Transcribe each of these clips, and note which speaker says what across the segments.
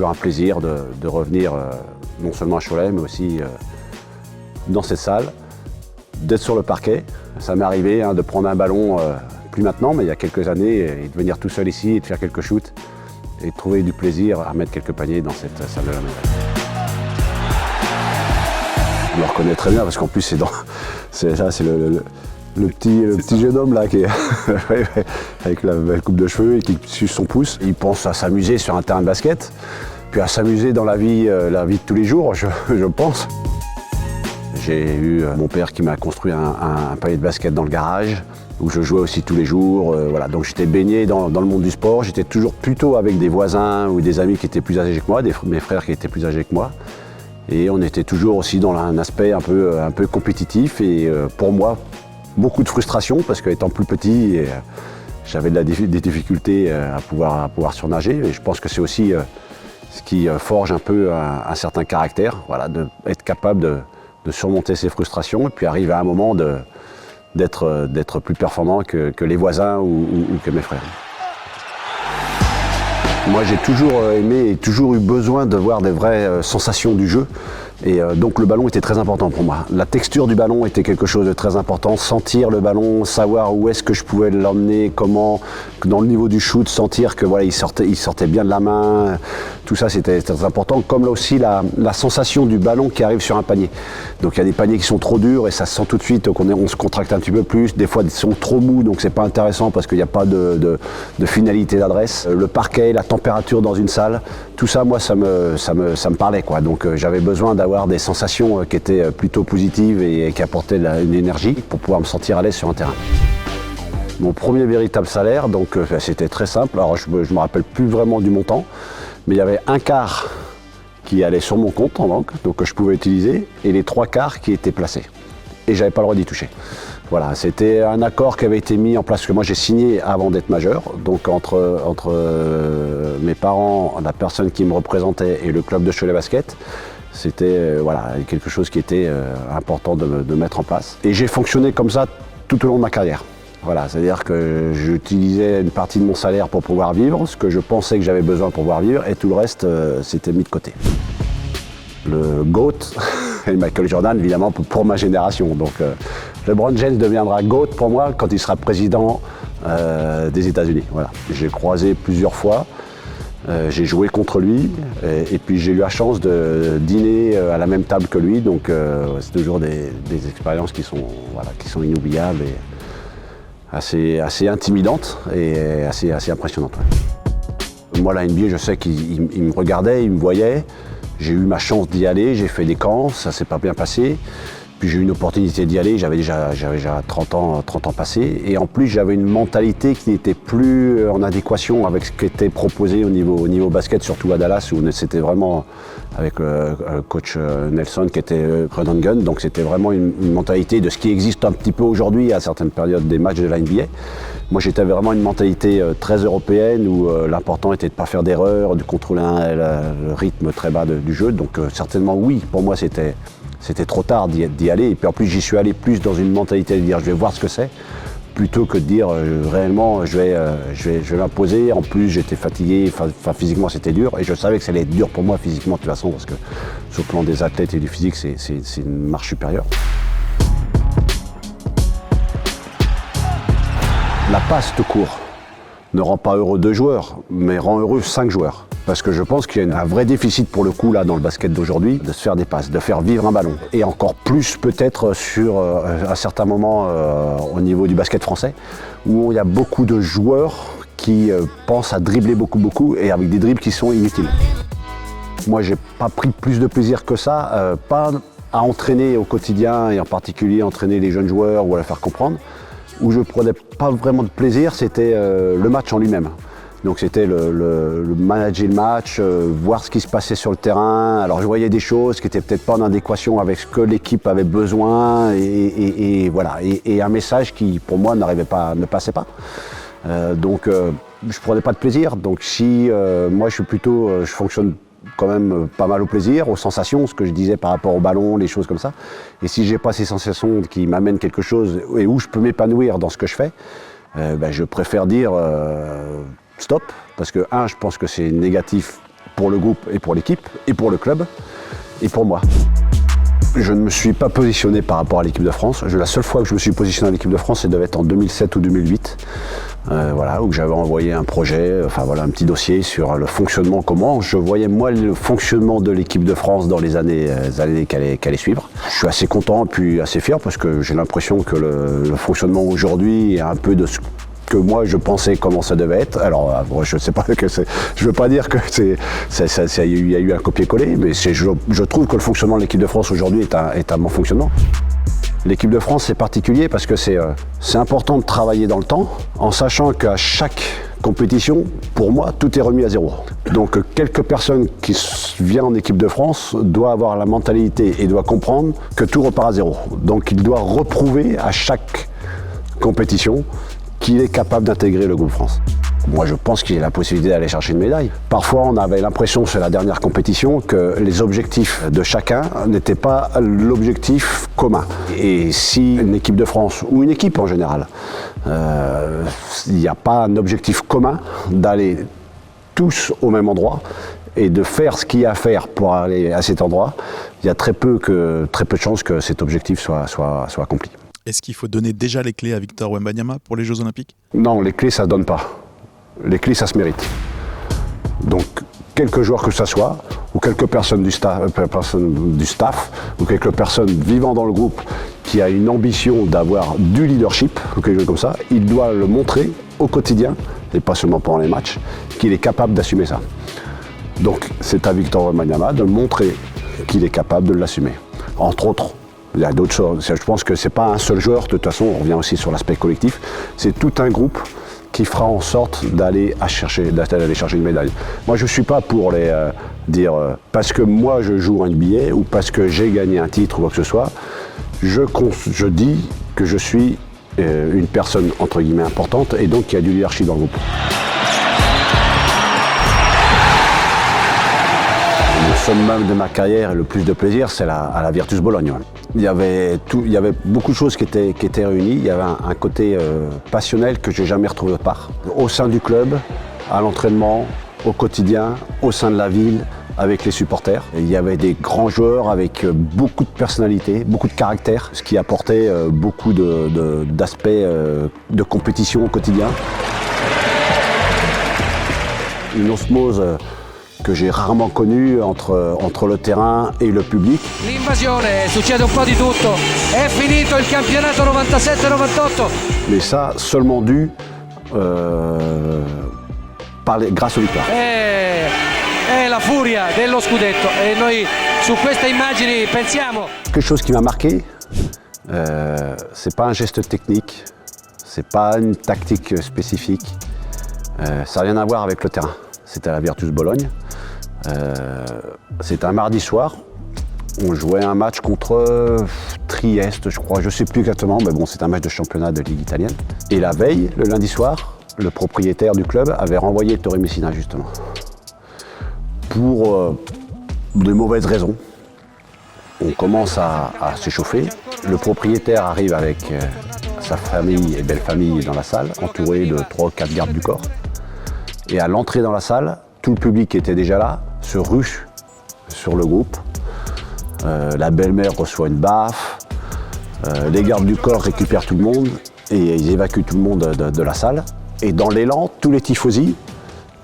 Speaker 1: toujours un plaisir de revenir non seulement à Cholet, mais aussi dans cette salle, d'être sur le parquet. Ça m'est arrivé de prendre un ballon, plus maintenant, mais il y a quelques années, et de venir tout seul ici et de faire quelques shoots et de trouver du plaisir à mettre quelques paniers dans cette salle de la médaille. Je me reconnais très bien parce qu'en plus c'est le petit jeune homme là qui est avec la belle coupe de cheveux et qui suce son pouce. Il pense à s'amuser sur un terrain de basket, puis à s'amuser dans la vie de tous les jours, je pense. J'ai eu mon père qui m'a construit un panier de basket dans le garage, où je jouais aussi tous les jours. Voilà. Donc j'étais baigné dans le monde du sport. J'étais toujours plutôt avec des voisins ou des amis qui étaient plus âgés que moi, mes frères qui étaient plus âgés que moi. Et on était toujours aussi dans un aspect un peu compétitif. Et pour moi, beaucoup de frustration parce qu'étant plus petit, j'avais des difficultés à pouvoir surnager. Et je pense que c'est aussi ce qui forge un peu un certain caractère, voilà, d'être capable de surmonter ses frustrations et puis arriver à un moment d'être plus performant que les voisins ou que mes frères. Moi j'ai toujours aimé et toujours eu besoin de voir des vraies sensations du jeu. Et donc le ballon était très important pour moi. La texture du ballon était quelque chose de très important. Sentir le ballon, savoir où est-ce que je pouvais l'emmener, comment, dans le niveau du shoot, sentir que voilà, il sortait bien de la main. Tout ça c'était très important. Comme là aussi la sensation du ballon qui arrive sur un panier. Donc il y a des paniers qui sont trop durs et ça se sent tout de suite qu'on se contracte un petit peu plus. Des fois ils sont trop mous donc c'est pas intéressant parce qu'il n'y a pas de finalité d'adresse. Le parquet, la température dans une salle, tout ça moi ça me parlait quoi. Donc j'avais besoin d'avoir des sensations qui étaient plutôt positives et qui apportaient une énergie pour pouvoir me sentir à l'aise sur un terrain. Mon premier véritable salaire, donc c'était très simple. Alors je me rappelle plus vraiment du montant, mais il y avait un quart qui allait sur mon compte en banque, donc que je pouvais utiliser, et les 3/4 qui étaient placés. Et j'avais pas le droit d'y toucher. Voilà, c'était un accord qui avait été mis en place, que moi j'ai signé avant d'être majeur. Donc entre mes parents, la personne qui me représentait et le club de Cholet Basket, c'était voilà, quelque chose qui était important de mettre en place. Et j'ai fonctionné comme ça tout au long de ma carrière. Voilà, c'est-à-dire que j'utilisais une partie de mon salaire pour pouvoir vivre, ce que je pensais que j'avais besoin pour pouvoir vivre, et tout le reste, c'était mis de côté. Le GOAT et Michael Jordan, évidemment, pour ma génération. Donc LeBron James deviendra GOAT pour moi quand il sera président des États-Unis. Voilà. J'ai croisé plusieurs fois. J'ai joué contre lui et puis j'ai eu la chance de dîner à la même table que lui, donc c'est toujours des expériences qui sont inoubliables et assez intimidantes et assez impressionnantes. Ouais. Moi la NBA, je sais qu'il me regardait, il me voyait, j'ai eu ma chance d'y aller, j'ai fait des camps, ça s'est pas bien passé. Puis j'ai eu une opportunité d'y aller, j'avais déjà 30 ans passés. Et en plus, j'avais une mentalité qui n'était plus en adéquation avec ce qui était proposé au niveau basket, surtout à Dallas, où c'était vraiment avec le coach Nelson qui était Run and Gun. Donc c'était vraiment une mentalité de ce qui existe un petit peu aujourd'hui à certaines périodes des matchs de la NBA. Moi, j'étais vraiment une mentalité très européenne où l'important était de ne pas faire d'erreur, de contrôler le rythme très bas du jeu. Donc certainement, oui, pour moi, c'était trop tard d'y aller. Et puis en plus, j'y suis allé plus dans une mentalité de dire je vais voir ce que c'est, plutôt que de dire réellement je vais m'imposer. En plus, j'étais fatigué, physiquement c'était dur. Et je savais que ça allait être dur pour moi physiquement de toute façon, parce que sur le plan des athlètes et du physique, c'est une marche supérieure. La passe tout court ne rend pas heureux 2 joueurs, mais rend heureux 5 joueurs. Parce que je pense qu'il y a un vrai déficit pour le coup là dans le basket d'aujourd'hui, de se faire des passes, de faire vivre un ballon. Et encore plus peut-être sur un certain moment au niveau du basket français, où il y a beaucoup de joueurs qui pensent à dribbler beaucoup et avec des dribbles qui sont inutiles. Moi j'ai pas pris plus de plaisir que ça, pas à entraîner au quotidien et en particulier entraîner les jeunes joueurs ou à les faire comprendre. Où je prenais pas vraiment de plaisir, c'était le match en lui-même. Donc c'était le manager le match, voir ce qui se passait sur le terrain. Alors je voyais des choses qui étaient peut-être pas en adéquation avec ce que l'équipe avait besoin et voilà. Et un message qui pour moi ne passait pas. Donc je prenais pas de plaisir. Donc si moi je fonctionne quand même pas mal au plaisir, aux sensations, ce que je disais par rapport au ballon, les choses comme ça. Et si j'ai pas ces sensations qui m'amènent quelque chose et où je peux m'épanouir dans ce que je fais, je préfère dire stop, parce que je pense que c'est négatif pour le groupe et pour l'équipe, et pour le club, et pour moi. Je ne me suis pas positionné par rapport à l'équipe de France. La seule fois que je me suis positionné à l'équipe de France, ça devait être en 2007 ou 2008. Voilà, où j'avais envoyé un projet, enfin voilà, un petit dossier sur le fonctionnement, comment je voyais moi le fonctionnement de l'équipe de France dans les années qui allaient suivre. Je suis assez content et puis assez fier parce que j'ai l'impression que le fonctionnement aujourd'hui est un peu de ce que moi je pensais comment ça devait être. Alors je sais pas que je veux pas dire que il y a eu un copier-coller, mais je trouve que le fonctionnement de l'équipe de France aujourd'hui est un bon fonctionnement. L'équipe de France c'est particulier parce que c'est important de travailler dans le temps en sachant qu'à chaque compétition, pour moi, tout est remis à zéro. Donc quelques personnes qui viennent en équipe de France doivent avoir la mentalité et doivent comprendre que tout repart à zéro. Donc il doit reprouver à chaque compétition qu'il est capable d'intégrer le groupe France. Moi, je pense qu'il a la possibilité d'aller chercher une médaille. Parfois, on avait l'impression sur la dernière compétition que les objectifs de chacun n'étaient pas l'objectif commun. Et si une équipe de France, ou une équipe en général, il n'y a pas un objectif commun d'aller tous au même endroit et de faire ce qu'il y a à faire pour aller à cet endroit, il y a très peu de chances que cet objectif soit accompli.
Speaker 2: Est-ce qu'il faut donner déjà les clés à Victor Wembanyama pour les Jeux Olympiques ?
Speaker 1: Non, les clés, ça ne se donne pas. Les clés, ça se mérite. Donc, quelques joueurs que ce soit, ou quelques personnes du staff, ou quelques personnes vivant dans le groupe qui a une ambition d'avoir du leadership, ou quelque chose comme ça, il doit le montrer au quotidien, et pas seulement pendant les matchs, qu'il est capable d'assumer ça. Donc, c'est à Victor Wembanyama de montrer qu'il est capable de l'assumer. Entre autres, il y a d'autres choses. Je pense que ce n'est pas un seul joueur, de toute façon, on revient aussi sur l'aspect collectif, c'est tout un groupe qui fera en sorte d'aller chercher une médaille. Moi, je ne suis pas pour les dire parce que moi je joue un billet ou parce que j'ai gagné un titre ou quoi que ce soit. Je dis que je suis une personne entre guillemets importante et donc qui a du leadership dans le groupe. Le summum de ma carrière et le plus de plaisir, c'est à la Virtus Bologne. Il y avait beaucoup de choses qui étaient réunies. Il y avait un côté passionnel que je n'ai jamais retrouvé autre part. Au sein du club, à l'entraînement, au quotidien, au sein de la ville, avec les supporters. Et il y avait des grands joueurs avec beaucoup de personnalité, beaucoup de caractère, ce qui apportait beaucoup d'aspects de compétition au quotidien. Une osmose que j'ai rarement connu entre le terrain et le public.
Speaker 3: L'invasione, succede un po' di tutto. È finito il campionato 97-98.
Speaker 1: Mais ça, seulement dû grâce aux victoires.
Speaker 3: È la furia dello scudetto e noi su queste immagini pensiamo.
Speaker 1: Quelque chose qui m'a marqué, c'est pas un geste technique, c'est pas une tactique spécifique, ça n'a rien à voir avec le terrain. C'était à la Virtus Bologne. C'était un mardi soir. On jouait un match contre Trieste, je crois, je ne sais plus exactement, mais bon, c'est un match de championnat de Ligue italienne. Et la veille, le lundi soir, le propriétaire du club avait renvoyé Ettore Messina, justement. Pour de mauvaises raisons. On commence à s'échauffer. Le propriétaire arrive avec sa famille et belle famille dans la salle, entouré de 3 ou 4 gardes du corps. Et à l'entrée dans la salle, tout le public qui était déjà là se rue sur le groupe. La belle-mère reçoit une baffe, les gardes du corps récupèrent tout le monde et ils évacuent tout le monde de la salle. Et dans l'élan, tous les tifosi,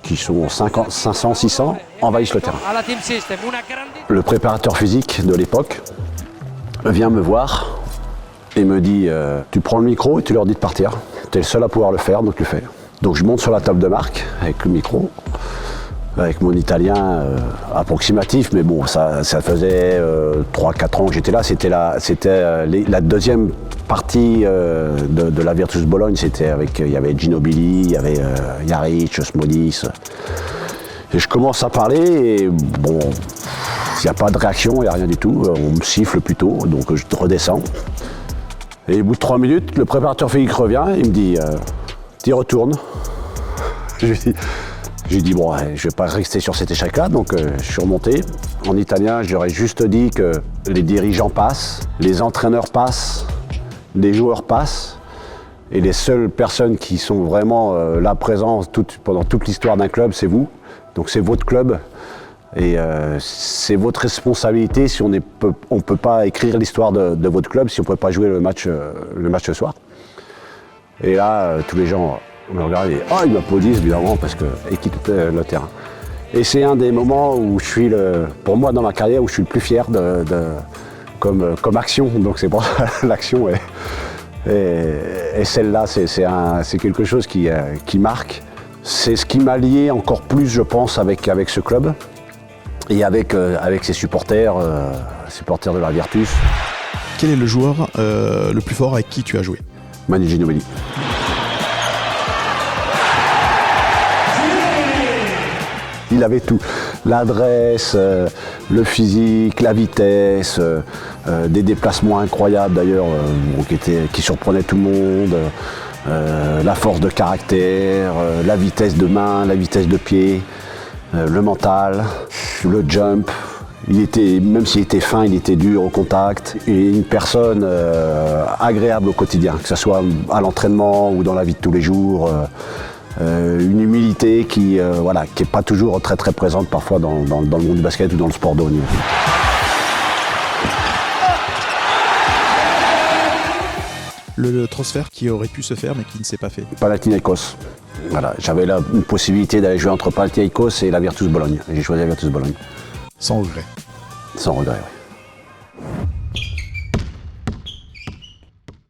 Speaker 1: qui sont 500, 600, envahissent le terrain. Le préparateur physique de l'époque vient me voir et me dit tu prends le micro et tu leur dis de partir. Tu es le seul à pouvoir le faire, donc tu le fais. Donc je monte sur la table de marque avec le micro, avec mon italien approximatif, mais bon, ça faisait 3-4 ans que j'étais là. C'était la deuxième partie de la Virtus Bologne. Il y avait Ginobili, il y avait Jaric, Smodis. Et je commence à parler et bon, il n'y a pas de réaction, il n'y a rien du tout. On me siffle plutôt, donc je redescends. Et au bout de 3 minutes, le préparateur physique revient, il me dit t'y retournes. J'ai dit bon, je ne vais pas rester sur cet échec-là, donc je suis remonté. En italien, j'aurais juste dit que les dirigeants passent, les entraîneurs passent, les joueurs passent, et les seules personnes qui sont vraiment là présentes pendant toute l'histoire d'un club, c'est vous. Donc c'est votre club, Et c'est votre responsabilité si on ne peut pas écrire l'histoire de votre club, si on ne peut pas jouer le match ce soir. Et là, tous les gens me regardent et ils m'applaudissent évidemment parce qu'ils quittent le terrain. Et c'est un des moments où je suis, pour moi dans ma carrière, où je suis le plus fier comme action. Donc c'est pour ça l'action. Et celle-là, c'est quelque chose qui marque. C'est ce qui m'a lié encore plus, je pense, avec ce club et avec ses supporters de la Virtus.
Speaker 2: Quel est le joueur le plus fort avec qui tu as joué?
Speaker 1: Manu Ginóbili. Il avait tout, l'adresse, le physique, la vitesse, des déplacements incroyables d'ailleurs qui surprenaient tout le monde, la force de caractère, la vitesse de main, la vitesse de pied, le mental, le jump. Même s'il était fin, il était dur au contact. Et une personne agréable au quotidien, que ce soit à l'entraînement ou dans la vie de tous les jours. Une humilité qui n'est pas toujours très très présente parfois dans le monde du basket ou dans le sport de haut niveau.
Speaker 2: Le transfert qui aurait pu se faire mais qui ne s'est pas fait?
Speaker 1: Panathinaikos. Voilà, j'avais là une possibilité d'aller jouer entre Panathinaikos et la Virtus Bologne. J'ai choisi la Virtus Bologne.
Speaker 2: Sans regret.
Speaker 1: Sans regret, oui.